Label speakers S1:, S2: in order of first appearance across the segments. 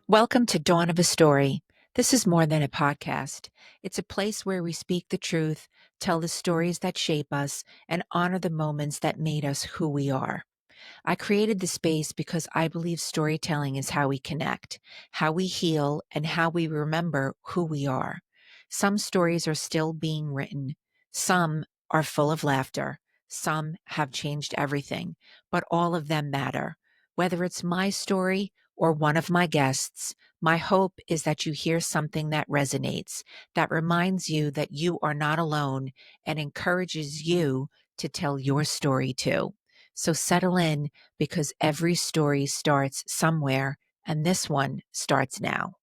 S1: Welcome to Dawn of a Story. This is more than a podcast. It's a place where we speak the truth, tell the stories that shape us, and honor the moments that made us who we are. I created the space because I believe storytelling is how we connect, how we heal, and how we remember who we are. Some stories are still being written. Some are full of laughter. Some have changed everything, but all of them matter. Whether it's my story or one of my guests, my hope is that you hear something that resonates, that reminds you that you are not alone and encourages you to tell your story too. So settle in because every story starts somewhere, and this one starts now.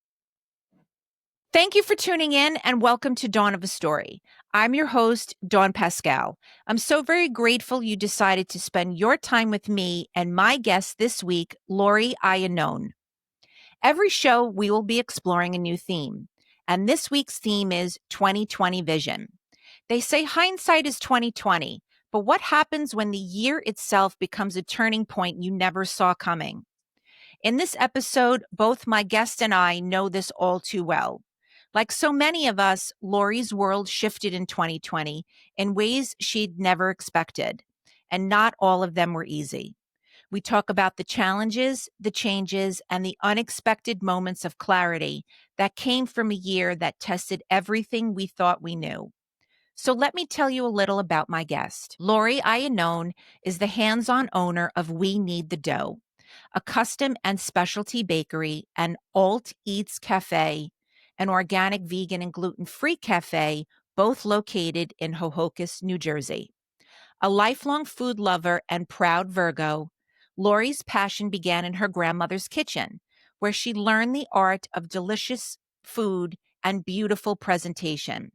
S1: Thank you for tuning in and welcome to Dawn of a Story. I'm your host, Dawn Pascal. I'm so very grateful you decided to spend your time with me and my guest this week, Lori Iannone. Every show, we will be exploring a new theme, and this week's theme is 2020 vision. They say hindsight is 2020, but what happens when the year itself becomes a turning point you never saw coming? In this episode, both my guest and I know this all too well. Like so many of us, Lori's world shifted in 2020 in ways she'd never expected, and not all of them were easy. We talk about the challenges, the changes, and the unexpected moments of clarity that came from a year that tested everything we thought we knew. So let me tell you a little about my guest. Lori Iannone is the hands-on owner of We Need the Dough, a custom and specialty bakery, an alt eats cafe, an organic, vegan, and gluten-free cafe, both located in Ho-Ho-Kus, New Jersey. A lifelong food lover and proud Virgo, Lori's passion began in her grandmother's kitchen, where she learned the art of delicious food and beautiful presentation.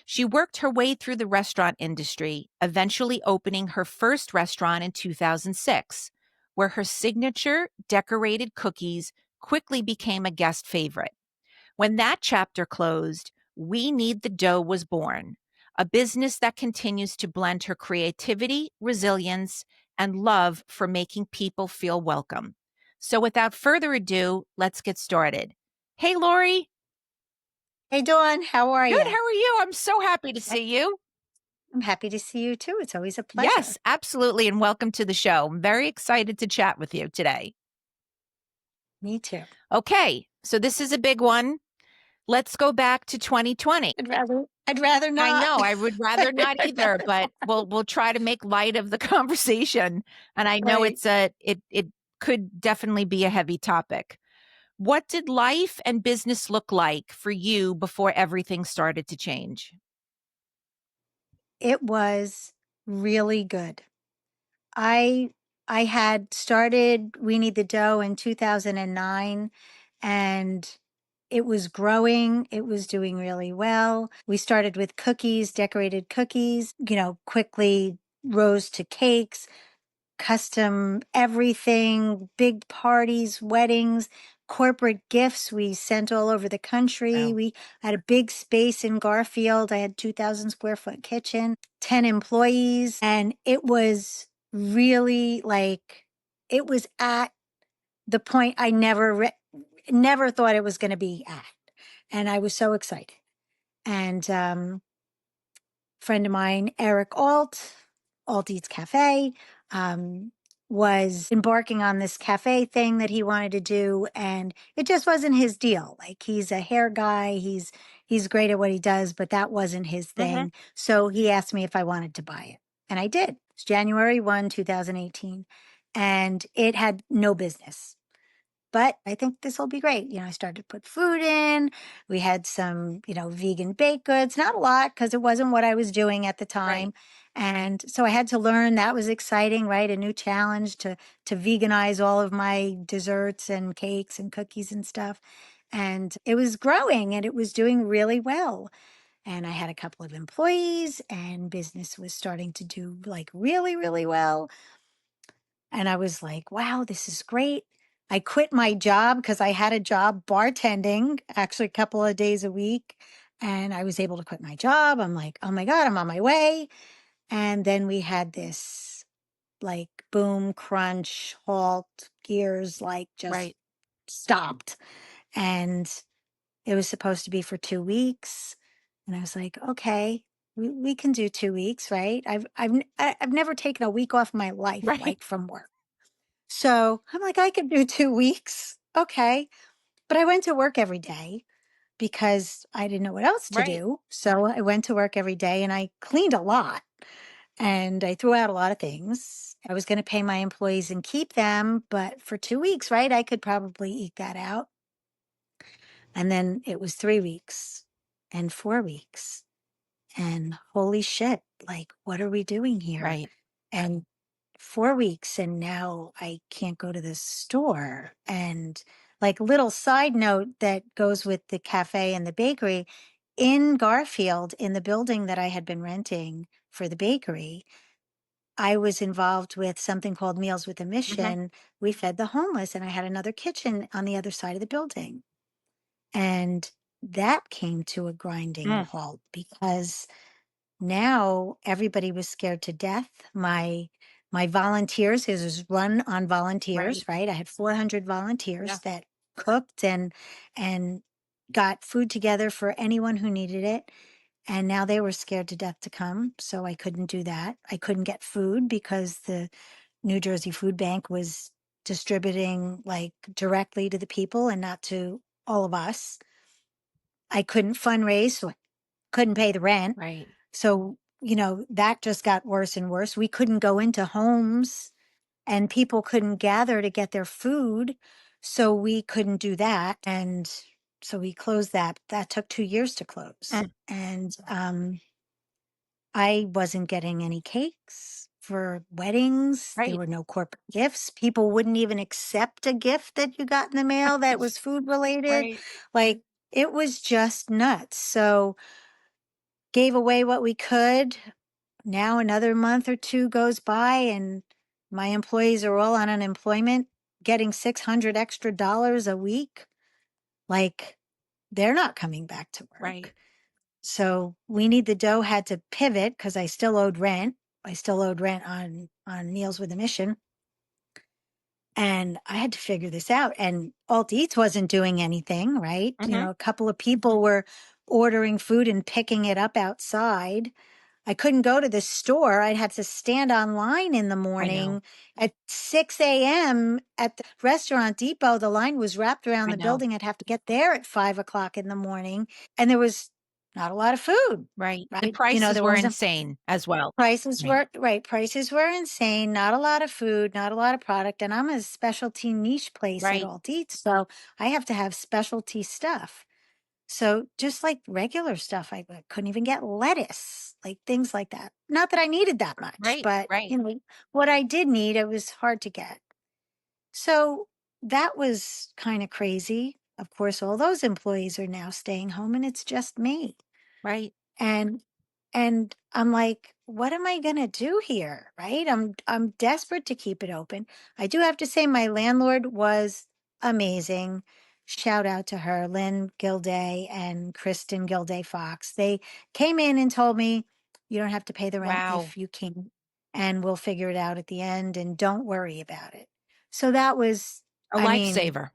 S1: She worked her way through the restaurant industry, eventually opening her first restaurant in 2006, where her signature decorated cookies quickly became a guest favorite. When that chapter closed, We Need the Dough was born, a business that continues to blend her creativity, resilience, and love for making people feel welcome. So without further ado, let's get started. Hey, Lori.
S2: Hey, Dawn, how are you?
S1: Good. How are you? I'm so happy to see you.
S2: I'm happy to see you too. It's always a pleasure.
S1: Yes, absolutely. And welcome to the show. I'm very excited to chat with you today.
S2: Me too.
S1: Okay. So this is a big one. Let's go back to 2020.
S2: I'd rather not.
S1: I know I would rather not either, but we'll try to make light of the conversation. And I know
S2: Right.
S1: it could definitely be a heavy topic. What did life and business look like for you before everything started to change?
S2: It was really good. I I had started We Need the Dough in 2009, and it was growing. It was doing really well. We started with cookies, decorated cookies, quickly rose to cakes, custom everything, big parties, weddings, corporate gifts we sent all over the country.
S1: Wow.
S2: We had a big space in Garfield. I had 2,000 square foot kitchen, 10 employees, and it was really it was at the point I never thought it was going to be at. And I was so excited. And friend of mine, Eric Alt Eats Cafe, um, was embarking on this cafe thing that he wanted to do, and it just wasn't his deal. Like, he's a hair guy, he's great at what he does, but that wasn't his
S1: Mm-hmm.
S2: thing. So he asked me if I wanted to buy it, and I did. It's January 1, 2018, and it had no business. But I think this will be great. I started to put food in. We had some, vegan baked goods, not a lot because it wasn't what I was doing at the
S1: Right.
S2: time. And so I had to learn. That was exciting, right? A new challenge to veganize all of my desserts and cakes and cookies and stuff. And it was growing and it was doing really well. And I had a couple of employees and business was starting to do like really, really well. And I was like, wow, this is great. I quit my job because I had a job bartending actually a couple of days a week. And I was able to quit my job. I'm like, oh my God, I'm on my way. And then we had this like boom, crunch, halt, gears, like just
S1: Right.
S2: stopped. and it was supposed to be for 2 weeks. And I was like, okay, we can do 2 weeks, right? I've never taken a week off my life,
S1: Right.
S2: like from work. So I'm like, I could do 2 weeks. Okay. But I went to work every day because I didn't know what else to
S1: Right.
S2: do. So I went to work every day and I cleaned a lot and I threw out a lot of things. I was going to pay my employees and keep them, but for 2 weeks, right, I could probably eke that out. And then it was 3 weeks and 4 weeks. And holy shit, like, what are we doing here?
S1: Right.
S2: And 4 weeks, and now I can't go to the store. And like, little side note that goes with the cafe and the bakery in Garfield, in the building that I had been renting for the bakery, I was involved with something called Meals with a
S1: Mhm.
S2: Mission. We fed the homeless, and I had another kitchen on the other side of the building. And that came to a grinding
S1: Mm.
S2: halt because now everybody was scared to death. My volunteers, it was run on
S1: Right.
S2: volunteers, right? I had 400
S1: Yeah.
S2: volunteers that cooked and got food together for anyone who needed it. And now they were scared to death to come, so I couldn't do that. I couldn't get food because the New Jersey Food Bank was distributing like directly to the people and not to all of us. I couldn't fundraise, so I couldn't pay the rent.
S1: Right.
S2: So, that just got worse and worse. We couldn't go into homes and people couldn't gather to get their food. So we couldn't do that. And so we closed that. That took 2 years to close.
S1: Mm.
S2: And I wasn't getting any cakes for weddings. There
S1: Right.
S2: were no corporate gifts. People wouldn't even accept a gift that you got in the mail that was food related.
S1: Right.
S2: Like, it was just nuts. So gave away what we could. Now another month or two goes by and my employees are all on unemployment, getting 600 extra dollars a week. Like, they're not coming back to
S1: Right.
S2: work. So we need the dough, had to pivot because I still owed rent. I still owed rent on Meals with a Mission. And I had to figure this out. And Alt Eats wasn't doing anything, right?
S1: Mhm.
S2: A couple of people were ordering food and picking it up outside. I couldn't go to the store. I'd have to stand online in the
S1: I know.
S2: morning at 6 a.m. at the restaurant depot. The line was wrapped around
S1: I
S2: the
S1: know.
S2: building. I'd have to get there at 5 o'clock in the morning. And there was not a lot of food,
S1: Right. And
S2: right?
S1: prices
S2: There
S1: were
S2: wasn't
S1: insane as well.
S2: prices
S1: Right.
S2: were right. Prices were insane. Not a lot of food, not a lot of product. And I'm a specialty niche place at
S1: Right.
S2: Alt Eats. So I have to have specialty stuff. So just like regular stuff, I couldn't even get lettuce, like things like that. Not that I needed that much,
S1: Right.
S2: but
S1: Right.
S2: what I did need, it was hard to get. So that was kind of crazy. Of course, all those employees are now staying home and it's just me.
S1: Right.
S2: And and I'm like, what am I going to do here, right? I'm desperate to keep it open. I do have to say my landlord was amazing. Shout out to her, Lynn Gilday and Kristen Gilday Fox. They came in and told me, you don't have to pay the rent
S1: Wow.
S2: if you can, and we'll figure it out at the end and don't worry about it. So that was,
S1: A
S2: I mean,
S1: lifesaver.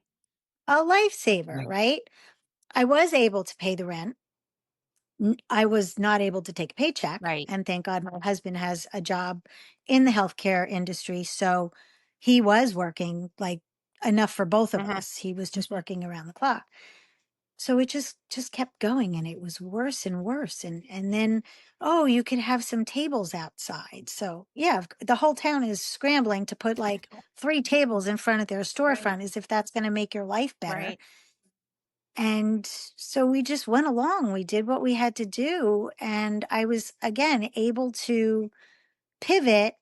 S2: a lifesaver,
S1: Right.
S2: right? I was able to pay the rent. I was not able to take a paycheck.
S1: Right.
S2: And thank God my husband has a job in the healthcare industry. So he was working like enough for both of
S1: Mhm.
S2: us. He was just working around the clock. So it just kept going and it was worse and worse. And then, oh, you could have some tables outside. So yeah, the whole town is scrambling to put
S1: I
S2: like
S1: know.
S2: 3 tables in front of their
S1: Right.
S2: storefront as if that's going to make your life better.
S1: Right.
S2: And so we just went along. We did what we had to do. And I was, again, able to pivot.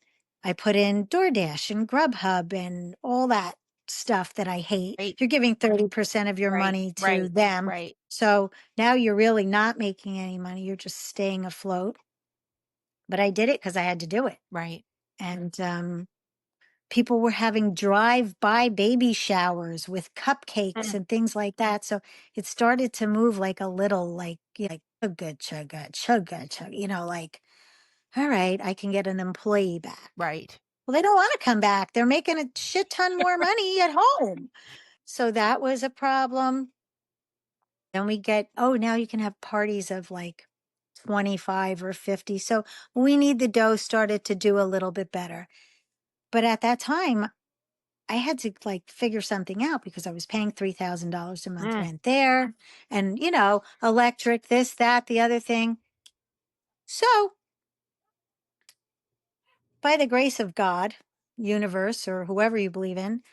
S2: I put in DoorDash and Grubhub and all that stuff that I hate.
S1: Right.
S2: You're giving 30% of your
S1: Right.
S2: money to
S1: Right.
S2: them.
S1: Right.
S2: So now you're really not making any money. You're just staying afloat. But I did it because I had to do it.
S1: Right.
S2: And people were having drive-by baby showers with cupcakes
S1: Mm.
S2: and things like that. So it started to move like a little, like, like chugga, chugga, chugga, chugga, like, all right, I can get an employee back.
S1: Right.
S2: Well, they don't want to come back. They're making a shit ton more money at home. So that was a problem. Then we get, oh, now you can have parties of like 25 or 50. So we need the dough started to do a little bit better. But at that time, I had to like figure something out because I was paying $3,000 a month
S1: Mm.
S2: rent there and, electric, this, that, the other thing. So by the grace of God, universe, or whoever you believe in,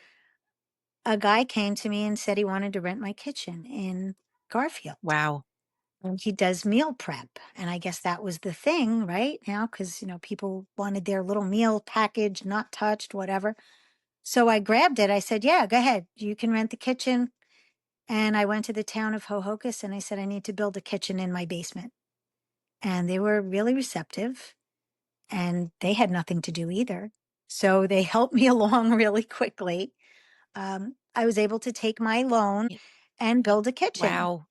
S2: a guy came to me and said he wanted to rent my kitchen in Garfield.
S1: Wow.
S2: And he does meal prep. And I guess that was the thing right now because, people wanted their little meal package, not touched, whatever. So I grabbed it. I said, yeah, go ahead. You can rent the kitchen. And I went to the town of Ho-Ho-Kus and I said, I need to build a kitchen in my basement. And they were really receptive and they had nothing to do either. So they helped me along really quickly. I was able to take my loan and build a kitchen,
S1: Wow.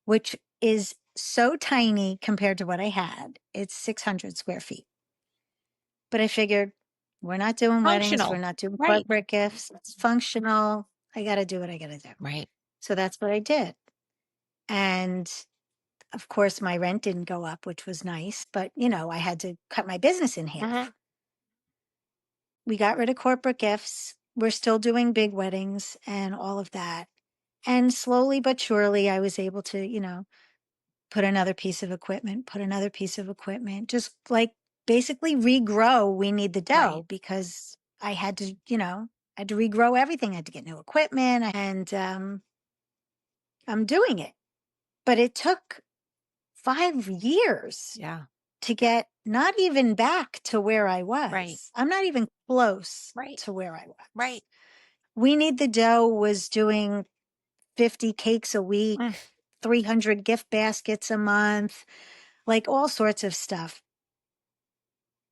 S2: which is so tiny compared to what I had. It's 600 square feet. But I figured we're not doing weddings, we're
S1: Functional.
S2: not doing
S1: Right.
S2: corporate gifts. It's functional. I got to do what I got to do.
S1: Right.
S2: So that's what I did. And of course, my rent didn't go up, which was nice, but I had to cut my business in
S1: Mhm.
S2: half. We got rid of corporate gifts. We're still doing big weddings and all of that. And slowly but surely, I was able to, put another piece of equipment, put another piece of equipment, just like basically regrow. We need the
S1: Right.
S2: dough because I had to, I had to regrow everything. I had to get new equipment and I'm doing it. But it took 5 years
S1: Yeah.
S2: to get not even back to where I
S1: Right.
S2: was. I'm not even close
S1: Right.
S2: to where I was.
S1: Right.
S2: We Need the Dough was doing 50 cakes a week,
S1: Mm.
S2: 300 gift baskets a month, like all sorts of stuff.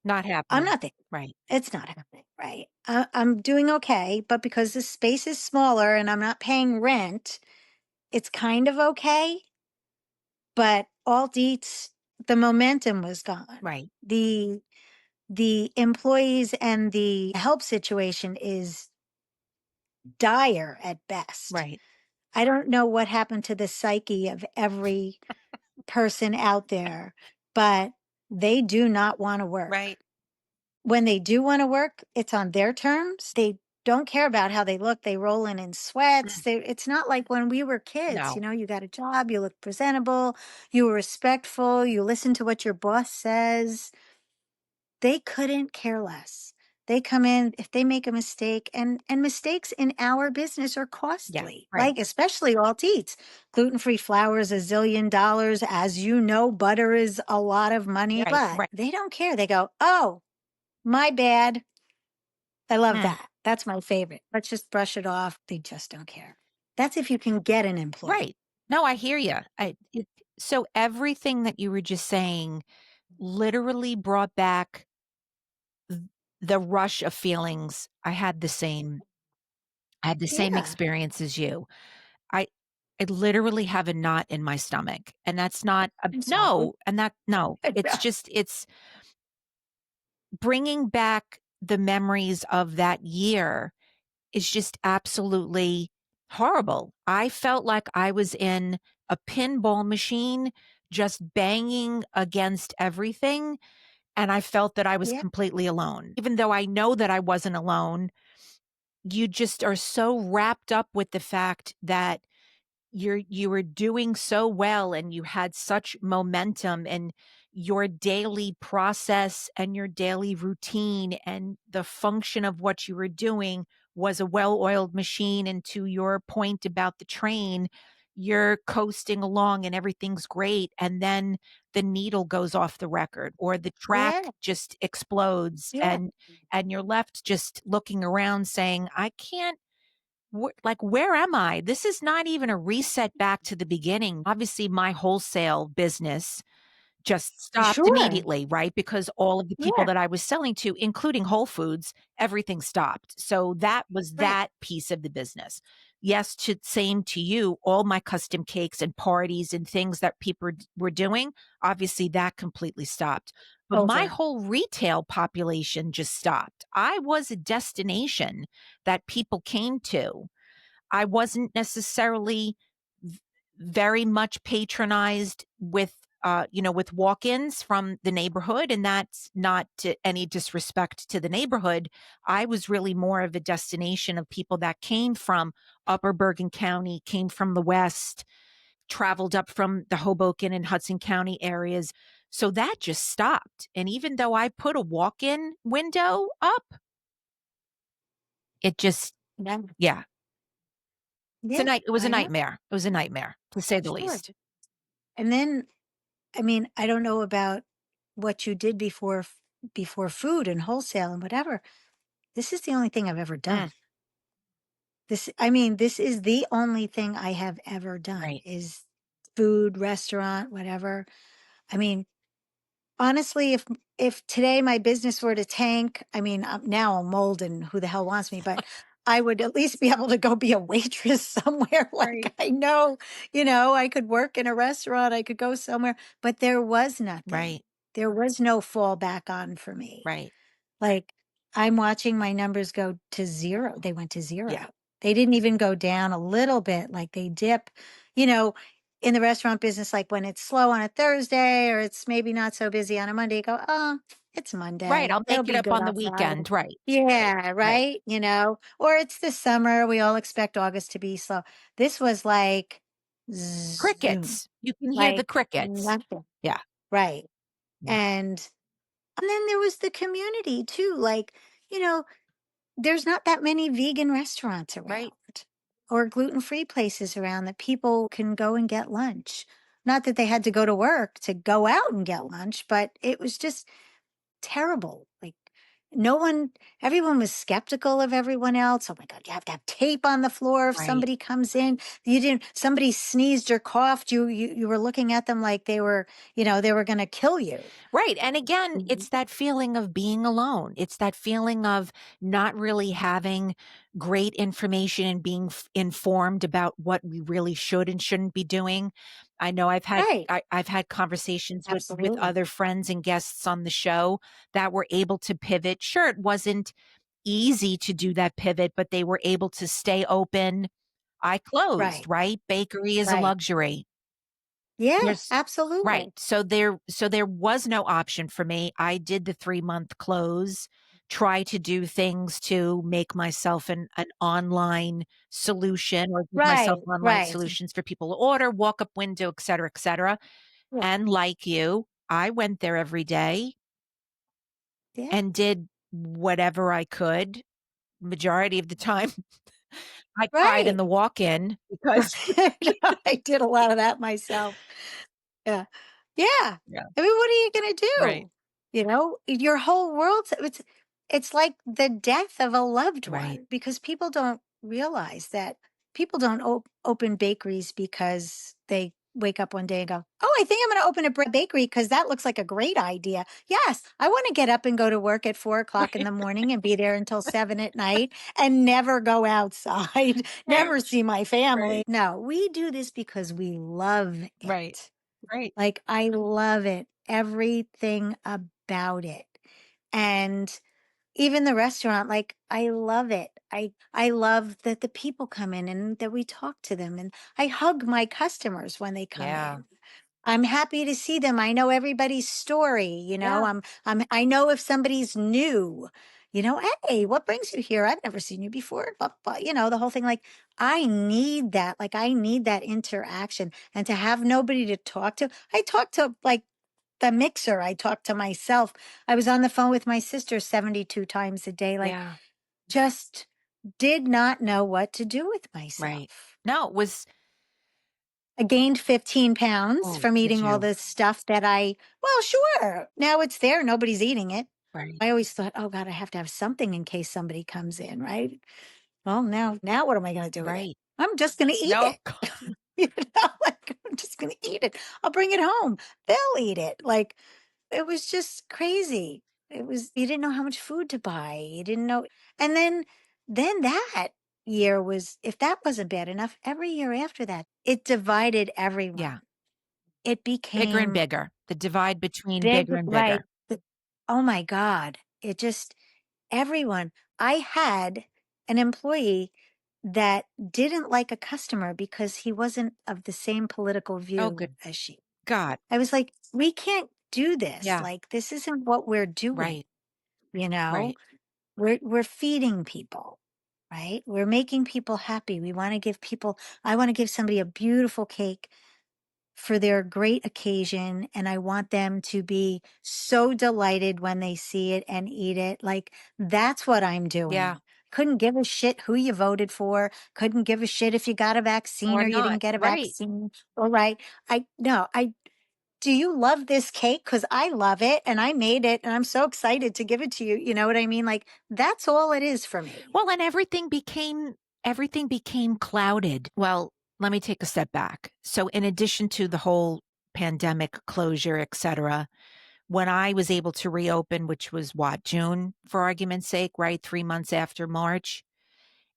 S1: Not
S2: I'm
S1: happening.
S2: not there.
S1: Right.
S2: It's not happening, right? I'm doing okay, but because the space is smaller and I'm not paying rent, it's kind of okay. But alt eats, the momentum was gone.
S1: Right.
S2: The employees and the help situation is dire at best.
S1: Right.
S2: I don't know what happened to the psyche of every person out there, but they do not want to work.
S1: Right.
S2: When they do want to work, it's on their terms. They don't care about how they look. They roll in sweats.
S1: Mm.
S2: It's not like when we were kids,
S1: No.
S2: you got a job, you look presentable, you were respectful, you listen to what your boss says. They couldn't care less. They come in if they make a mistake, and mistakes in our business are
S1: Yeah.
S2: costly.
S1: Right.
S2: Like especially alt eats. Gluten-free flour is $1 zillion. As you know, butter is a lot of money,
S1: Right.
S2: but
S1: Right.
S2: they don't care. They go, "Oh, my bad." I love
S1: Mm.
S2: that. That's my favorite. Let's just brush it off. They just don't care. That's if you can get an employee.
S1: Right. No, I hear you. So everything that you were just saying literally brought back th the rush of feelings. I had the same
S2: Yeah,
S1: experience as you. I I literally have a knot in my stomach, and that's not a
S2: I'm sorry.
S1: no, and that no, it's
S2: Yeah,
S1: just it's bringing back the memories of that year is just absolutely horrible. I felt like I was in a pinball machine just banging against everything, and I felt that I was
S2: yeah,
S1: completely alone. Even though I know that I wasn't alone, you just are so wrapped up with the fact that you were doing so well and you had such momentum and your daily process and your daily routine and the function of what you were doing was a well-oiled machine. And to your point about the train, you're coasting along and everything's great, and then the needle goes off the record or the
S2: yeah,
S1: track just explodes,
S2: yeah.
S1: and you're left just looking around saying, I can't like, where am I? This is not even a reset back to the beginning. Obviously, my wholesale business just stopped
S2: Sure.
S1: immediately, right? Because all of the people
S2: Yeah,
S1: that I was selling to, including Whole Foods, everything stopped. So that was
S2: right.
S1: that piece of the business. Yes, to same to you, all my custom cakes and parties and things that people were doing, obviously that completely stopped. But my
S2: Over.
S1: whole retail population just stopped. I was a destination that people came to. I wasn't necessarily very much patronized with, with walk-ins from the neighborhood, and that's not to any disrespect to the neighborhood. I was really more of a destination of people that came from Upper Bergen County, came from the West, traveled up from the Hoboken and Hudson County areas. So that just stopped. And even though I put a walk-in window up, it just,
S2: Yeah.
S1: yeah,
S2: Yeah,
S1: it was a
S2: I know.
S1: nightmare. It was a nightmare, to say the
S2: Sure.
S1: least.
S2: And then, I mean, I don't know about what you did before food and wholesale and whatever. This is the only thing I've ever done.
S1: Mm,
S2: This is the only thing I have ever done
S1: right,
S2: is food, restaurant, whatever. I mean, honestly, if today my business were to tank, I mean, now I'm old and who the hell wants me, but I would at least be able to go be a waitress somewhere.
S1: right,
S2: Like I know, I could work in a restaurant, I could go somewhere, but there was nothing.
S1: right,
S2: There was no fallback on for me.
S1: right.
S2: Like, I'm watching my numbers go to 0. They went to
S1: Yeah,
S2: 0. They didn't even go down a little bit, like they dip, you know, in the restaurant business, like when it's slow on a Thursday or it's maybe not so busy on a Monday, you go, "Oh, it's
S1: right.
S2: Monday.
S1: I'll
S2: It'll
S1: make it
S2: be
S1: up
S2: good
S1: on the
S2: on Friday."
S1: weekend. Right, right,
S2: Yeah,
S1: right.
S2: right, or it's the summer, we all expect August to be slow. This was like zoom,
S1: Crickets. You can hear the
S2: like
S1: crickets.
S2: nothing.
S1: Yeah,
S2: Right.
S1: yeah,
S2: And then there was the community too, like, you know, there's not that many vegan restaurants
S1: right.
S2: around or gluten-free places around that people can go and get lunch. Not that they had to go to work to go out and get lunch, but it was just terrible. Like no one, everyone was skeptical of everyone else. Oh my God, you have to have tape on the floor if
S1: Right.
S2: somebody comes in. You didn't, somebody sneezed or coughed, you were looking at them like they were going to kill you.
S1: Right. And again,
S2: Mhm.
S1: it's that feeling of being alone. It's that feeling of not really having great information and being informed about what we really should and shouldn't be doing. I know
S2: Right.
S1: I've had conversations with
S2: Absolutely.
S1: other friends and guests on the show that were able to pivot. Sure, it wasn't easy to do that pivot, but they were able to stay open. I closed,
S2: Right.
S1: right? Bakery is a
S2: Right.
S1: luxury.
S2: Yeah,
S1: There's right.
S2: absolutely.
S1: So there was no option for me. I did the 3-month close, try to do things to make myself an online solution or give myself
S2: Right,
S1: online
S2: right.
S1: solutions for people to order, walk up window, et cetera, et cetera.
S2: Yeah,
S1: And like you, I went there every day
S2: yeah,
S1: and did whatever I could. Majority of the time, I cried in
S2: right.
S1: the walk-in because
S2: I did a lot of that myself. Yeah. Yeah.
S1: yeah,
S2: I mean, what are you gonna
S1: right,
S2: do? Your whole world's it's like the death of a loved
S1: right,
S2: one because people don't realize that people don't open bakeries because they wake up one day and go, "Oh, I think I'm gonna open a bakery because that looks like a great idea." Yes, I want to get up and go to work at 4 o'clock in
S1: right,
S2: the morning and be there until 7 at night and never go outside,
S1: right,
S2: never see my family.
S1: right,
S2: No, we do this because we love
S1: right,
S2: it.
S1: right.
S2: Like, I love it, everything about it. And even the restaurant, like, I love it. I love that the people come in and that we talk to them, and I hug my customers when they come
S1: Yeah.
S2: in. I'm happy to see them. I know everybody's story,
S1: Yeah.
S2: I know if somebody's new, "Hey, what brings you here? I've never seen you before." Blah, blah, the whole thing. Like, I need that. Like, I need that interaction and to have nobody to talk to. I talk to like the mixer. I talk to myself. I was on the phone with my sister 72 times a day. Like,
S1: Yeah.
S2: just did not know what to do with
S1: Right.
S2: myself.
S1: No, it was
S2: I gained 15 pounds
S1: oh,
S2: from
S1: did
S2: eating all
S1: you?
S2: this stuff well, sure. Now it's there. Nobody's eating it.
S1: Right.
S2: I always thought, oh God, I have to have something in case somebody comes in, right? Well, now what am I going to do with it?
S1: Right.
S2: I'm just going to eat
S1: No.
S2: it. Like I'm just going to eat it. I'll bring it home. They'll eat it. Like it was just crazy. You didn't know how much food to buy. You didn't know. And then that year was, if that wasn't bad enough, every year after that, it divided everyone.
S1: Yeah.
S2: It
S1: Bigger and
S2: became
S1: bigger. The divide between
S2: big,
S1: bigger and
S2: right?
S1: bigger.
S2: Oh my God. It just, everyone, I had an employee. that didn't like a customer because he wasn't of the same political
S1: Oh,
S2: view
S1: good
S2: as she.
S1: God.
S2: I was like, we can't do this.
S1: Yeah.
S2: Like, this isn't what we're doing.
S1: Right.
S2: You know,
S1: Right.
S2: we're feeding people, right? We're making people happy. We want to give people, I want to give somebody a beautiful cake for their great occasion. And I want them to be so delighted when they see it and eat it. Like, that's what I'm
S1: Yeah.
S2: doing. Couldn't give a shit who you voted for. Couldn't give a shit if you got a vaccine
S1: Or
S2: or you
S1: not.
S2: didn't get a
S1: Right.
S2: vaccine. All right. I, no, I, do you love this cake? Because I love it and I made it and I'm so excited to give it to you. You know what I mean? Like, that's all it is for me.
S1: Well, and everything became clouded. Well, let me take a step back. So in addition to the whole pandemic closure, et cetera, when I was able to reopen, which was what, June, for argument's sake, right? 3 months after March,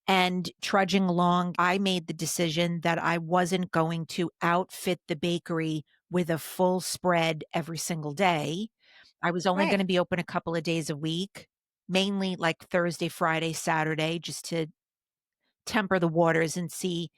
S1: and trudging along, I made the decision that I wasn't going to outfit the bakery with a full spread every single day. I was only going to
S2: Right.
S1: be open a couple of days a week, mainly like Thursday, Friday, Saturday, just to temper the waters and see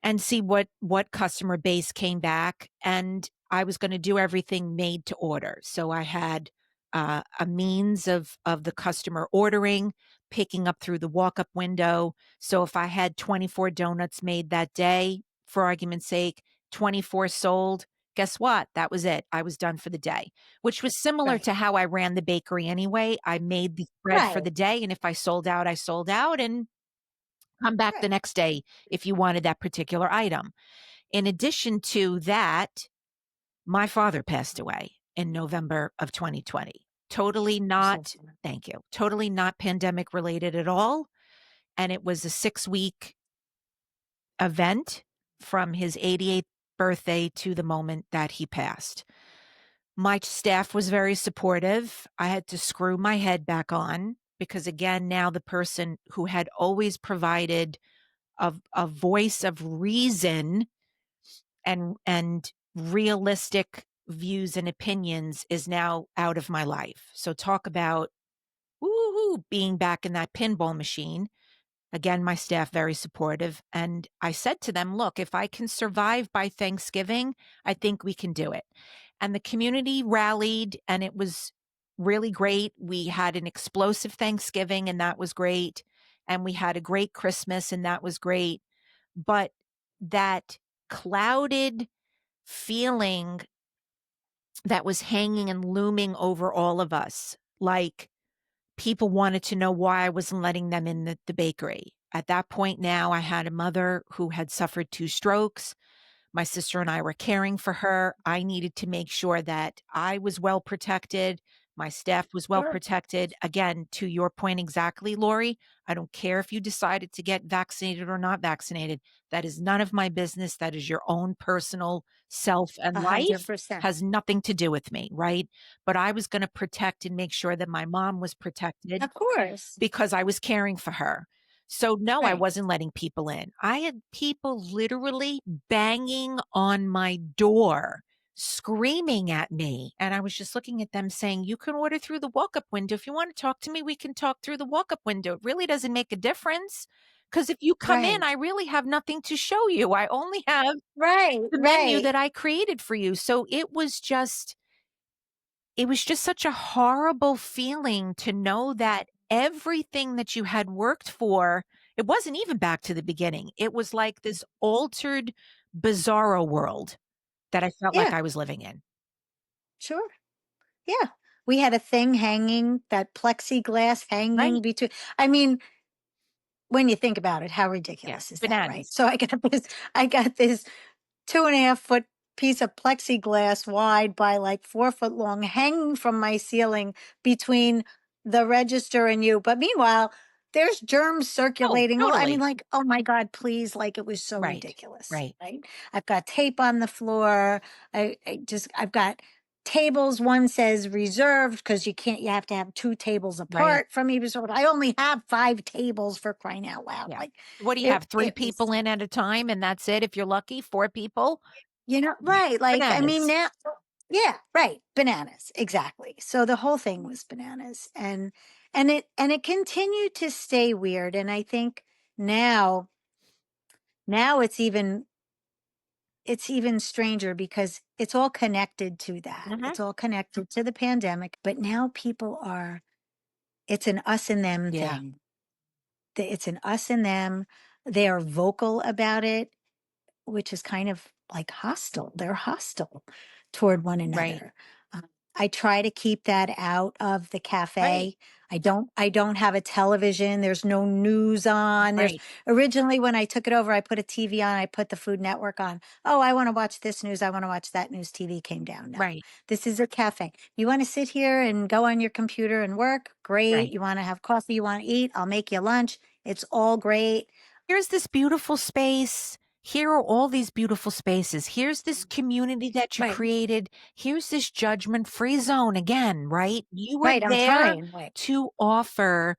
S1: what customer base came back. And I was going to do everything made to order. So I had a means of the customer ordering, picking up through the walk up window. So if I had 24 donuts made that day, for argument's sake, 24 sold. Guess what? That was it. I was done for the day, which was similar
S2: Right.
S1: to how I ran the bakery anyway. I made the spread for
S2: Right.
S1: the day, and if I sold out, I sold out, and come back the
S2: Right.
S1: next day if you wanted that particular item. In addition to that, my father passed away in November of 2020. Totally
S2: I'm so
S1: not,
S2: sorry.
S1: thank you, totally not pandemic related at all. And it was a 6 week event from his 88th birthday to the moment that he passed. My staff was very supportive. I had to screw my head back on because, again, now the person who had always provided a voice of reason and realistic views and opinions is now out of my life. So talk about woohoo being back in that pinball machine. Again, my staff very supportive. And I said to them, look, if I can survive by Thanksgiving, I think we can do it. And the community rallied and it was really great. We had an explosive Thanksgiving and that was great. And we had a great Christmas and that was great. But that clouded feeling that was hanging and looming over all of us, like people wanted to know why I wasn't letting them in the bakery. At that point now, I had a mother who had suffered 2 strokes. My sister and I were caring for her. I needed to make sure that I was well protected. My staff was well
S2: Sure.
S1: protected. Again, to your point exactly, Lori, I don't care if you decided to get vaccinated or not vaccinated. That is none of my business. That is your own personal self and
S2: A hundred
S1: life,
S2: percent.
S1: has nothing to do with me, right? But I was going to protect and make sure that my mom was protected
S2: Of course.
S1: because I was caring for her. So no, I
S2: Right.
S1: wasn't letting people in. I had people literally banging on my door, screaming at me. And I was just looking at them saying, you can order through the walk-up window. If you want to talk to me, we can talk through the walk-up window. It really doesn't make a difference. Because if you come in,
S2: Right.
S1: I really have nothing to show you. I only have
S2: Right.
S1: the menu
S2: Right.
S1: that I created for you. So it was just such a horrible feeling to know that everything that you had worked for, it wasn't even back to the beginning. It was like this altered, bizarro world that I felt like
S2: Yeah.
S1: I was living in.
S2: Sure. Yeah. We had a thing hanging, that plexiglass hanging
S1: Right.
S2: between. I mean, when you think about it, how
S1: Yeah.
S2: ridiculous is that, right?
S1: Bananas.
S2: So I got this 2.5 foot piece of plexiglass wide by like 4 foot long hanging from my ceiling between the register and you. But meanwhile, there's germs
S1: Oh,
S2: circulating. I mean,
S1: totally.
S2: like, oh my God, please. Like, it was so
S1: Right.
S2: ridiculous,
S1: Right.
S2: right? I've got tape on the floor. I've got tables. One says reserved because you have to have two tables
S1: Right.
S2: apart from each other. I only have 5 tables for crying out loud.
S1: Yeah.
S2: Like,
S1: What do you
S2: it,
S1: have? Three
S2: it was.
S1: people in at a time, and that's it. If you're lucky, 4 people.
S2: Right. Like, I mean,
S1: Bananas.
S2: now, yeah, right. Bananas. Exactly. So the whole thing was bananas. And it continued to stay weird. And I think Now, now it's even stranger because it's all connected to that.
S1: Mhm.
S2: It's all connected to the pandemic, but now people are it's an us and them
S1: Yeah.
S2: thing. It's an us and them. They are vocal about it, which is kind of like hostile. They're hostile toward one
S1: Right.
S2: another. I try to keep that out of the
S1: Right.
S2: cafe. I don't have a television. There's no news on. There's
S1: Right.
S2: originally when I took it over, I put a TV on, I put the Food Network on. Oh, I want to watch this news. I want to watch that news. TV came down. No.
S1: Right.
S2: This is a cafe. You want to sit here and go on your computer and work? Great.
S1: Right.
S2: You want to have coffee, you want to eat? I'll make you lunch. It's all great.
S1: Here's this beautiful space. Here are all these beautiful spaces. Here's this community that you
S2: Right.
S1: created. Here's this judgment free zone again, right? You were
S2: Right. I'm
S1: there
S2: trying. Right.
S1: to offer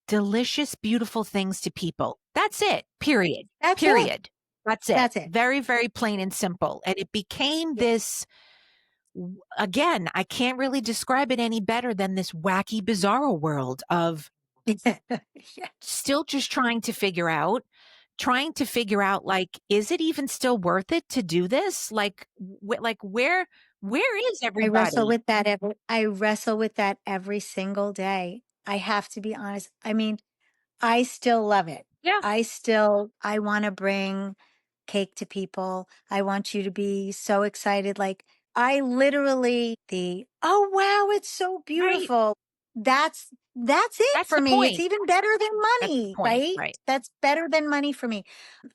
S1: delicious, beautiful things to people. That's it. Period.
S2: That's it.
S1: Period. That's it.
S2: That's it.
S1: Very, very plain and simple. And it became
S2: Yeah.
S1: this, again, I can't really describe it any better than this wacky, bizarro world of
S2: Yeah.
S1: still just trying to figure out like, is it even still worth it to do this? Like, where is everybody?
S2: I wrestle with that every single day. I have to be honest. I mean, I still love it.
S1: Yeah.
S2: I want to bring cake to people. I want you to be so excited. Like I literally oh wow, it's so
S1: Right.
S2: beautiful. That's it
S1: That's
S2: for
S1: the
S2: me. It's
S1: point.
S2: even better than
S1: That's the
S2: money,
S1: point.
S2: right?
S1: Right.
S2: That's better than money for me.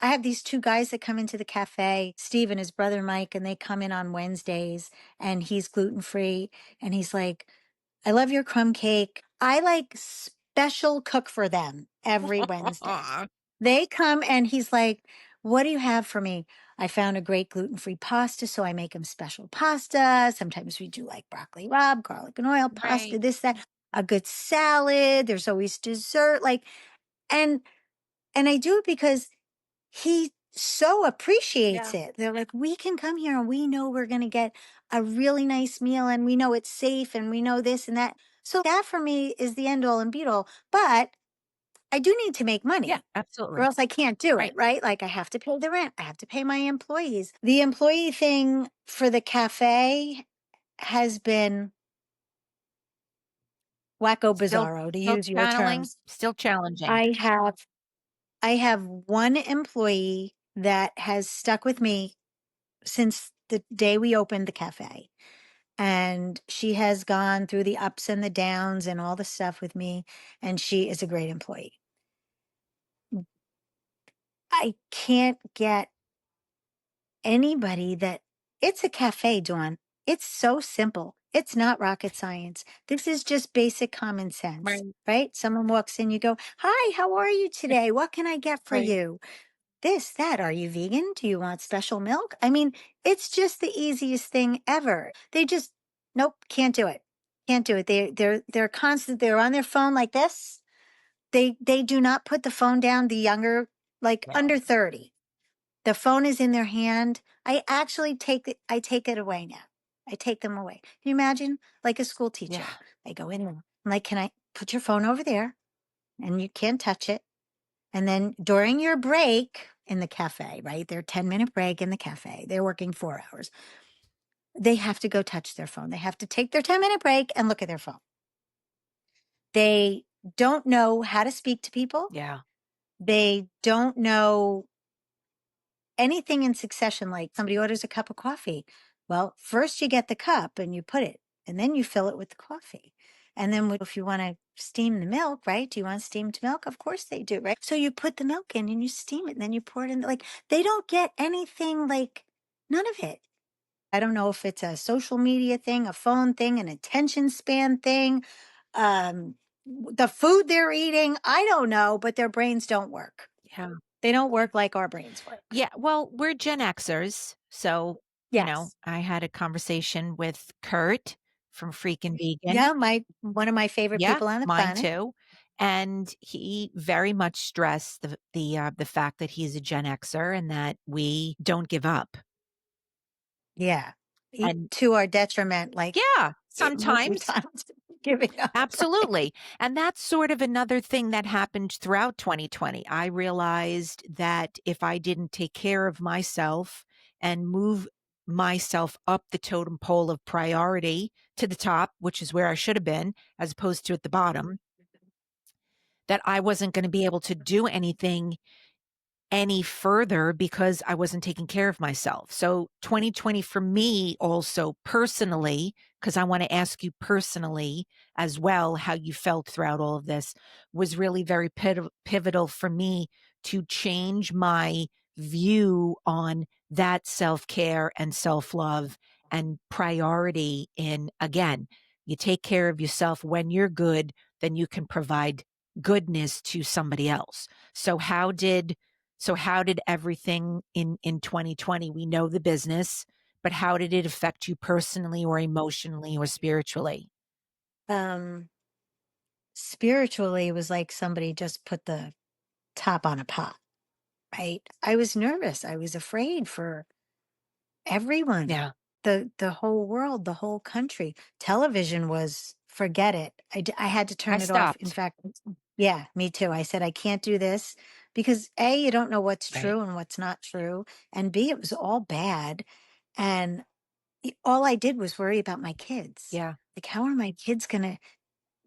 S2: I have these two guys that come into the cafe, Steve and his brother Mike, and they come in on Wednesdays and he's gluten free. And he's like, I love your crumb cake. I like special cook for them every Wednesday. They come and he's like, what do you have for me? I found a great gluten free pasta, so I make them special pasta. Sometimes we do like broccoli rabe, garlic and oil pasta,
S1: Right.
S2: this, that, a good salad. There's always dessert. And, and I do it because he so appreciates
S1: Yeah.
S2: it. They're like, we can come here and we know we're going to get a really nice meal and we know it's safe and we know this and that. So that for me is the end all and be all. But I do need to make
S1: Yeah.
S2: money or
S1: Absolutely.
S2: else I can't do it,
S1: Right.
S2: right? Like I have to pay the rent. I have to pay my employees. The employee thing for the cafe has been wacko
S1: Still,
S2: bizarro to
S1: still
S2: use your
S1: channeling,
S2: terms.
S1: still challenging.
S2: I have I have one employee that has stuck with me since the day we opened the cafe. And she has gone through the ups and the downs and all the stuff with me. And she is a great employee. I can't get anybody that it's a cafe, Dawn. It's so simple. It's not rocket science. This is just basic common sense,
S1: Right.
S2: right? Someone walks in, you go, hi, how are you today? What can I get for
S1: Right.
S2: you? This, that. Are you vegan? Do you want special milk? I mean, it's just the easiest thing ever. They just, nope, can't do it. Can't do it. They're constant. They're on their phone like this. They do not put the phone down. The younger, like
S1: No.
S2: under 30, the phone is in their hand. I take it away now. I take them away. Can you imagine? Like a school
S1: Yeah.
S2: teacher. I go in and I'm like, can I put your phone over there? And you can't touch it. And then during your break in the cafe, right? Their 10-minute break in the cafe, they're working 4 hours. They have to go touch their phone. They have to take their 10-minute break and look at their phone. They don't know how to speak to people.
S1: Yeah.
S2: They don't know anything in succession, like somebody orders a cup of coffee. Well, first you get the cup and you put it, and then you fill it with the coffee. And then if you want to steam the milk, right? Do you want steamed milk? Of course they do, right? So you put the milk in and you steam it and then you pour it in. Like they don't get anything, like none of it. I don't know if it's a social media thing, a phone thing, an attention span thing, the food they're eating. I don't know, but their brains don't work.
S1: Yeah.
S2: They don't work like our brains work.
S1: Yeah. Well, we're Gen Xers. So,
S2: Yes.
S1: I had a conversation with Kurt from Freakin' Vegan.
S2: Yeah, my one of my favorite
S1: Yeah,
S2: people on the
S1: mine
S2: planet.
S1: too. And he very much stressed the fact that he's a Gen Xer and that we don't give up.
S2: Yeah.
S1: And
S2: To our detriment, like
S1: yeah,
S2: multiple
S1: sometimes,
S2: times. giving up.
S1: Absolutely. And that's sort of another thing that happened throughout 2020. I realized that if I didn't take care of myself and move myself up the totem pole of priority to the top, which is where I should have been, as opposed to at the bottom, that I wasn't going to be able to do anything any further because I wasn't taking care of myself. So 2020 for me also personally, because I want to ask you personally as well how you felt throughout all of this, was really very pivotal for me to change my view on that self-care and self-love and priority in, again, you take care of yourself. When you're good, then you can provide goodness to somebody else. So how did everything in 2020, we know the business, but how did it affect you personally or emotionally or spiritually?
S2: Um, Spiritually, it was like somebody just put the top on a pot, right? I was nervous. I was afraid for everyone,
S1: Yeah.
S2: the whole world, the whole country. Television was forget it. I had to
S1: I
S2: turn it off. In
S1: stopped.
S2: fact, yeah, me too. I said I can't do this because A, you don't know what's
S1: Right.
S2: true and what's not true, and B, it was all bad. And all I did was worry about my kids.
S1: Yeah.
S2: Like, how are my kids going to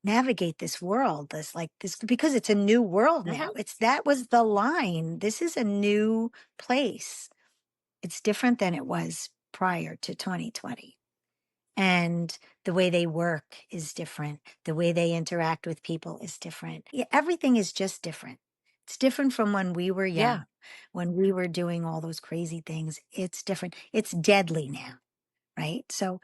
S2: navigate this world? This, like, this, because it's a new world now.
S1: Hmm.
S2: That was the line. This is a new place. It's different than it was prior to 2020. And the way they work is different. The way they interact with people is different. Yeah, everything is just different. It's different from when we were
S1: Yeah.
S2: young, when we were doing all those crazy things. It's different. It's deadly now, right? So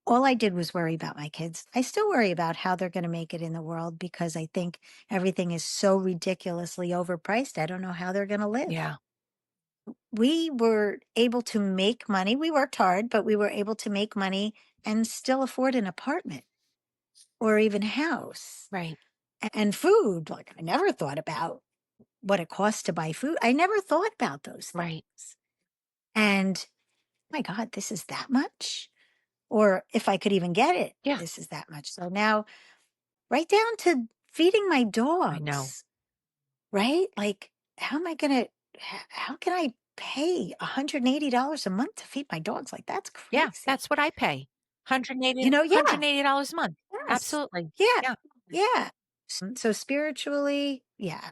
S2: all I did was worry about my kids. I still worry about how they're going to make it in the world because I think everything is so ridiculously overpriced. I don't know how they're going to live.
S1: Yeah.
S2: We were able to make money. We worked hard, but we were able to make money and still afford an apartment or even a house
S1: Right.
S2: and food. Like, I never thought about what it costs to buy food. I never thought about those
S1: Right.
S2: things. And my God, this is that much. Or if I could even get it,
S1: Yeah.
S2: this is that much. So now, right down to feeding my
S1: I know.
S2: dogs, right? Like, how am I going to, how can I pay $180 a month to feed my dogs? Like, that's
S1: Yeah.
S2: crazy.
S1: That's what I pay. 180
S2: Yeah,
S1: $180 a month.
S2: yes.
S1: Absolutely.
S2: Yeah,
S1: Yeah.
S2: yeah. So spiritually, yeah,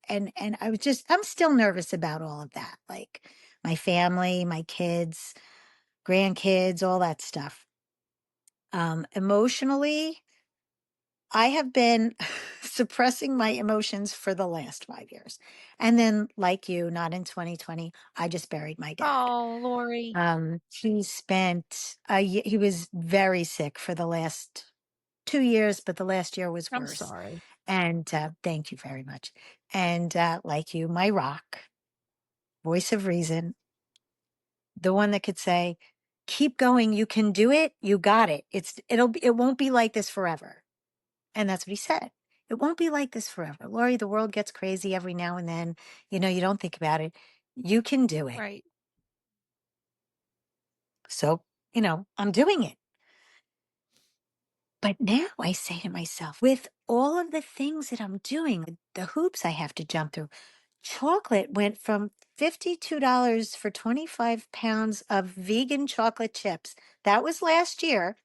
S2: and I was just I'm still nervous about all of that. Like my family, my kids, grandkids, all that stuff. Emotionally, I have been suppressing my emotions for the last 5 years. And then, like you, not in 2020, I just buried my dad.
S1: Oh, Lori.
S2: He spent he was very sick for the last 2 years, but the last year was
S1: I'm
S2: worse.
S1: sorry.
S2: And thank you very much. And like you, my rock, voice of reason, the one that could say, "Keep going, you can do it, you got it. It won't be like this forever." And that's what he said. It won't be like this forever. Lori, the world gets crazy every now and then. You don't think about it. You can do it.
S1: Right.
S2: So, I'm doing it. But now I say to myself, with all of the things that I'm doing, the hoops I have to jump through, chocolate went from $52 for 25 pounds of vegan chocolate chips. That was last year,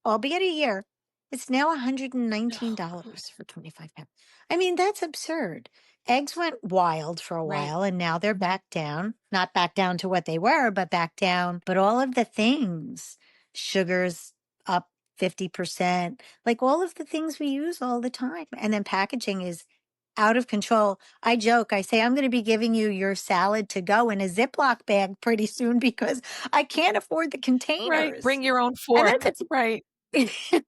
S2: albeit a year. It's now $119 for 25 pounds. I mean, that's absurd. Eggs went wild for a
S1: Right.
S2: while and now they're back down. Not back down to what they were, but back down. But all of the things, sugars up 50%, like all of the things we use all the time. And then packaging is out of control. I joke, I say, I'm going to be giving you your salad to go in a Ziploc bag pretty soon because I can't afford the
S1: Right.
S2: containers.
S1: Bring your own
S2: And then
S1: fork. Right.